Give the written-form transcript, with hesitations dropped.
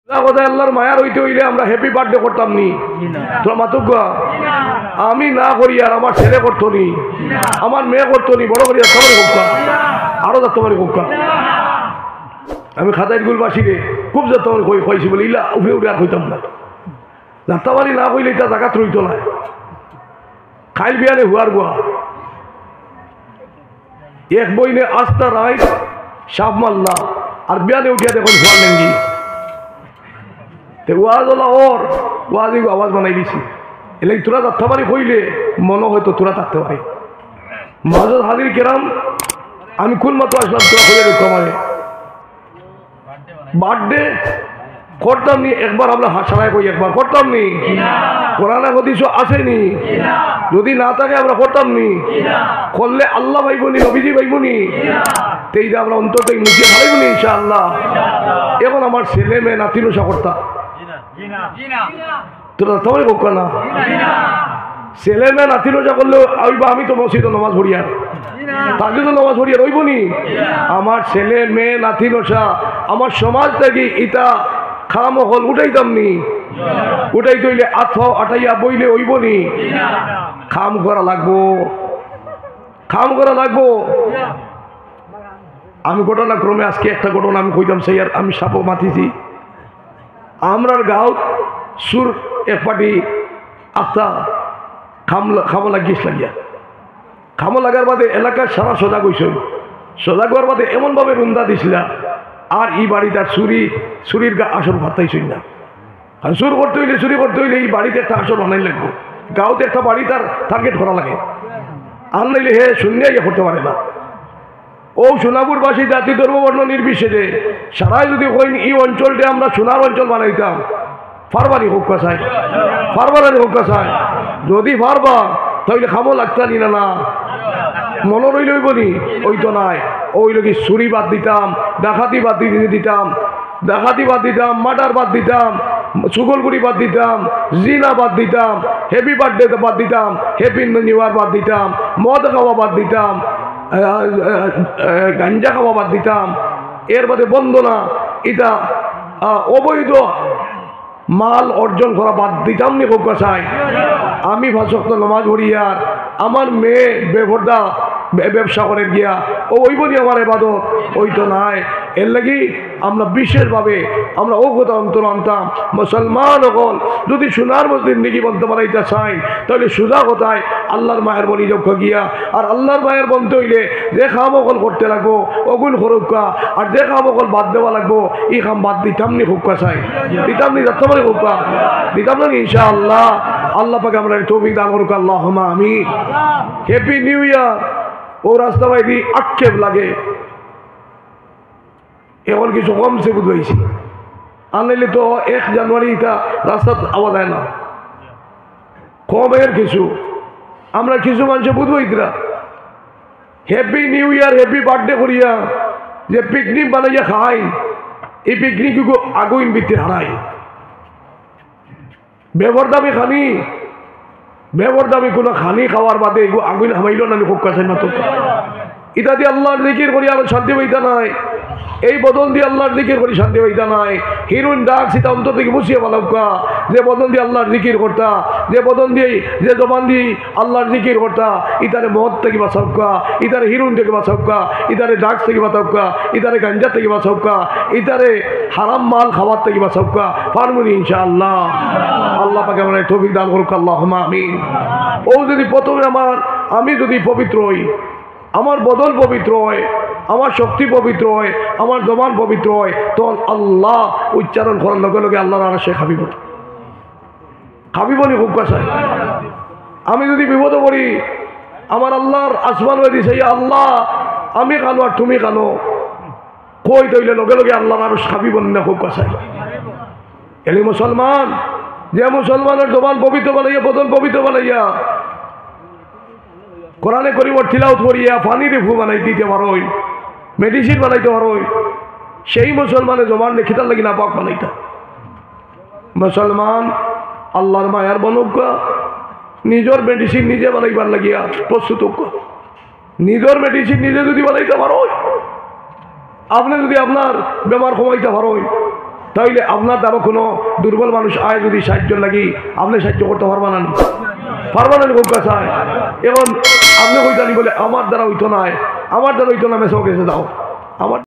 আল্লাহর মায়ার হইতে হইলে আমরা হ্যাপি বার্থডে করতাম নি? তোরা মাতুকা আমি না করি আর আমার ছেলে করতো নি, আমার মেয়ে করতো নি, বড় করি তোমার কোকা আরো তোমার কোকা। আমি খাতায় গুলবাসী রে খুব তোমার কইছি বলে ইলা উঠে উঠে আর হইতাম না। যাত্রাবাড়ি না কইলে এটা জায়গা রইত না। খাইল বিয়ানে হুয়ার গুয়া এক বইনে আস্তা রায় সাপ মাল্লা আর বিয়ানে উঠিয়া দেখুন হুয়ার লেঙ্গি ওয়াজ ওলা ওর ওয়াজ আওয়াজ বানাই দিছি। এলে তোরা যাত্রাবাড়ি কইলে মনে হয়তো তোরা থাকতে পারে। মাজর হাজির কেরাম আমি কোন মতো আসলাম তোরা হয়ে দেখতো আমারে বার্থডে করতাম নি? একবার আমরা হাসারায় কই একবার করতাম নি? কোরআনে হাদিস আসেনি? যদি না থাকে আমরা করতাম নি? করলে আল্লাহ ভাইবনি নবীজি ভাইবনি তেই যে আমরা অন্তত নিচে ভাইবনি ইনশাআল্লাহ। এখন আমার ছেলে মেয়ে নাতি নশা করতাম তোরা তোমার বোকা না? ছেলে মেয়ে নাতি নশা করলেও আমি তো মসজিদে নামাজ পড়িয়ার তাকে তো নামাজ পড়িয়া রইব নি? আমার ছেলে মেয়ে নাতি নশা আমার সমাজ থেকে ইটা খাম হল উঠাইতাম নি? উঠাই তৈলে আঠাও আটাইয়া বইলে হইব নি? খাম করা লাগবো, খাম করা লাগবো। আমি ঘটনাক্রমে আজকে একটা ঘটনা আমি কইতাম সেই আর আমি সাপও মাতিছি। আমরার গাঁও সুর এক পাটি আত্মা খামো লাগিস লাগিয়া খামো লাগার বাদে এলাকার সারা সজাগ হইস। সজাগ হওয়ার বাদে এমনভাবে রুন্দা দিছিলা আর এই বাড়ি তার চুরির আসর ভাতাইছই না। আর চুর করতে হইলে চুরি করতে হইলে এই বাড়িতে একটা আসর বানাই লাগবো। গাঁওতে একটা বাড়ি তার টার্গেট করা লাগে। আর নাইলে হে শূন্যাই করতে পারে না। ও সোনাপুরবাসী জাতি ধর্ম বর্ণ নির্বিশেষে সারাই যদি হইন এই অঞ্চলটা আমরা সোনার অঞ্চল বানাইতাম ফারবারি হোক চাই, ফারবারি হোক চাই। যদি ফারবা তাহলে খামো লাগতানি না না মনে রইল হইব নি? ওই তো নাই। ওই লোক চুরি বাদ দিতাম, ডাকাতি বাদ দিতাম, ডাকাতি বাদ দিতাম, মার্ডার বাদ দিতাম, চুগলগুড়ি বাদ দিতাম, জিনা বাদ দিতাম, হ্যাপি বার্থডে বাদ দিতাম, হ্যাপি নিউ ইয়ার বাদ দিতাম, মদ খাওয়া বাদ দিতাম, গাঞ্জা খাওয়া বাদ দিতাম। এর বাদে বন্দনা এটা অবৈধ মাল অর্জন করা বাদ দিতাম নি হোক চাই। আমি ভাষক্ত নামাজ পড়িয়ার আমার মেয়ে বেভর্দা ব্যবসা করে গিয়া ও ওইব নি আমার এবাদত? ওই তো নাই। এর লাগি আমরা বিশেষভাবে আমরা ও কথা অন্তর আনতাম মুসলমান হল যদি সোনার মসজিদ নিকি বলতে পারাইতে চাই তাহলে সুদা কোথায় আল্লাহর মায়ের বনি যক্ষ গিয়া আর আল্লাহর মায়ের বলতে হইলে যে খাম অকল করতে লাগবো অগুন হরুকা আর যে খাম অকল বাদ দেওয়া লাগবো এই খাম বাদ দিতাম নি হুক্কা চাই দিতাম নি যাতে পারি হুক্কা দিতাম না ইনশাআল্লাহ। আল্লাহ পাকে আমরা তৌফিক দান করুক আল্লাহুম্মা আমিন। হ্যাপি নিউ ইয়ার। ও রাস্তা বাইদি আক্ষেপ লাগে এখন কিছু কমছে বুঝাইছি। আনলে তো 1 জানুয়ারি এটা রাস্তা আওয়া যায় না কমের কিছু আমরা কিছু মানুষ বুঝবইতরা happy new year happy birthday করিয়া যে পিকনিক বানাইয়া খাই এই পিকনিক আগুন বিতে হারাই বেবর দামি খানি বেবর দামি কোনো খানি খাওয়ার বাদে আগুন হামাইল না খুব কাছে না তো এটা দিয়ে আল্লাহর জিকির করি আর শান্তি পাইতা নাই। এই বদল দিয়ে আল্লাহর জিকির করি শান্তি পাইতা নাই। হিরুইন ডাক সীতা অন্তর থেকে বুঝিয়ে বলাকা যে বদল দিয়ে আল্লাহর জিকির করতা যে বদল দিয়ে যে জবান দিয়ে আল্লাহর জিকির করতা ইতারে মদ থেকে বাঁচাওকা ইতারে হিরুইন থেকে বাঁচাওকা ইতারে ড্রাগস থেকে বাঁচাওকা ইতারে গাঞ্জা থেকে বাঁচাওকা ইতারে হারাম মাল খাবার থেকে বাঁচাওকা পারমুনি ইনশাআল্লাহ। আল্লাহ পাকে আমরা তৌফিক দান করুক আল্লাহুম্মা আমিন। ও যদি প্রথমে আমি যদি পবিত্র হই আমার বদল পবিত্র হয় আমার শক্তি পবিত্র হয় আমার জবান পবিত্র হয় তখন আল্লাহ উচ্চারণ করার লগে লগে আল্লাহর আরশে খাবিব নি খুব কাছে। আমি যদি বিপদ করি আমার আল্লাহর আসমান হয়ে দিছে আল্লাহ আমি কানো আর তুমি কানো কই তৈলে লগে লগে আল্লাহর আরশ খাবিব না খুব কাছে। এলি মুসলমান যে মুসলমানের জবান পবিত্র বানাইয়া বদল পবিত্র বানাইয়া কোরআনে করিমর তিলাওয়াত করিয়া পানির ফু বানাই দিতে পারোই মেডিসিন বানাইতে পারোই সেই মুসলমানের জবান খিতার লাগি না পাক বানাইতা। মুসলমান আল্লাহর মায়ার বনজ্ঞা নিজের মেডিসিন নিজে বানাইবার লাগিয়া প্রস্তুত নিজের মেডিসিন নিজে যদি বানাইতে পারোই আপনি যদি আপনার বেমার কমাইতে পারোই তাইলে আপনার দ্বারা কোনো দুর্বল মানুষ আয় যদি সাহায্য লাগি আপনি সাহায্য করতে পারবেন না কোন কাছে এখন আপনি কইতানি বলে আমার দ্বারা হইতো না মেসো গেছে দাও আমার